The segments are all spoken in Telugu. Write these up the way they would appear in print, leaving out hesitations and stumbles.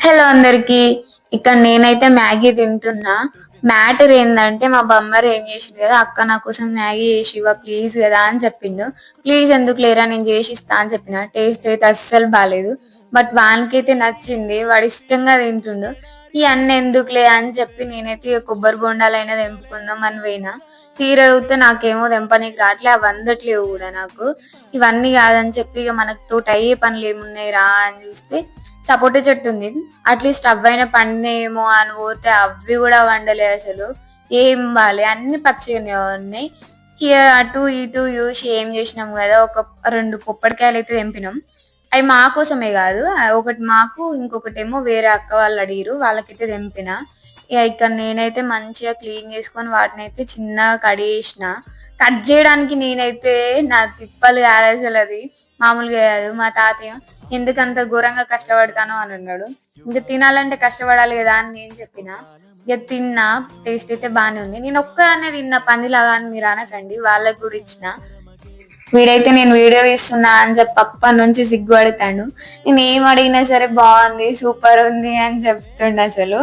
హలో అందరికి. ఇక్కడ నేనైతే మ్యాగీ తింటున్నా. మ్యాటర్ ఏందంటే మా బొమ్మరు ఏం చేసిండు కదా, అక్క నా కోసం మ్యాగీ చేసివా ప్లీజ్ కదా అని చెప్పిండు. ప్లీజ్ ఎందుకు లేరా, నేను చేసిస్తా అని చెప్పిన. టేస్ట్ అయితే అస్సలు బాగాలేదు, బట్ వానికైతే నచ్చింది, వాడు ఇష్టంగా తింటుండు. ఈ అన్న ఎందుకులే అని చెప్పి నేనైతే కొబ్బరి బొండాలైనా తెంపుకుందాం అని పోయినా. తీరా అవుతే నాకేమో తెంపనీకి రావట్లే, అవి అందట్లేవు కూడా నాకు. ఇవన్నీ కాదని చెప్పి ఇక మనకు తోట అయ్యే పనులు ఏమున్నాయి రా అని చూస్తే సపోటా చెట్టు ఉంది. అట్లీస్ట్ అవ్వైనా పండినేమో అని పోతే అవి కూడా వండలే అసలు. ఏం బాలే, అన్ని పచ్చిగానే ఉన్నాయి. ఇక అటు ఇటు చూసి ఏం చేసినాం కదా, ఒక 2 పొప్పడికాయలు అయితే తెంపినాం. అవి మా కోసమే కాదు, ఒకటి మాకు, ఇంకొకటేమో వేరే అక్క వాళ్ళు అడిగిరు, వాళ్ళకైతే తెంపిన. ఇక ఇక్కడ నేనైతే మంచిగా క్లీన్ చేసుకొని వాటిని అయితే చిన్నగా కడిగేసిన. కట్ చేయడానికి నేనైతే నా తిప్పలు కాదు అసలు, అది మామూలుగా కాదు. మా తాతయ్య ఎందుకంత ఘోరంగా కష్టపడతాను అని అన్నాడు. ఇంకా తినాలంటే కష్టపడాలి కదా అని నేను చెప్పిన. ఇక తిన్నా, టేస్ట్ అయితే బానే ఉంది. నేను ఒక్కదాన్నే తిన్నా పందిలాగా అని మీరు అనకండి, వాళ్ళకి కూడా ఇచ్చిన. వీడైతే నేను వీడియో తీస్తున్నా అని చెప్పి అప్పటి నుంచి సిగ్గుపడతాడు. నేను ఏం అడిగినా సరే బాగుంది, సూపర్ ఉంది అని చెప్తుండ అసలు.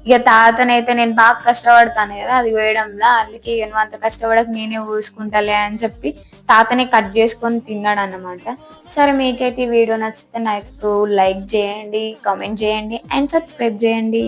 ఇక తాతనైతే నేను బాగా కష్టపడతాను కదా అది వేయడంలా, అందుకే ఇక నువ్వు అంత కష్టపడక నేనే ఊసుకుంటాలే అని చెప్పి తాతనే కట్ చేసుకొని తిన్నాడు అన్నమాట. సరే, మీకైతే ఈ వీడియో నచ్చితే నాకు లైక్ చేయండి, కామెంట్ చేయండి అండ్ సబ్స్క్రైబ్ చేయండి.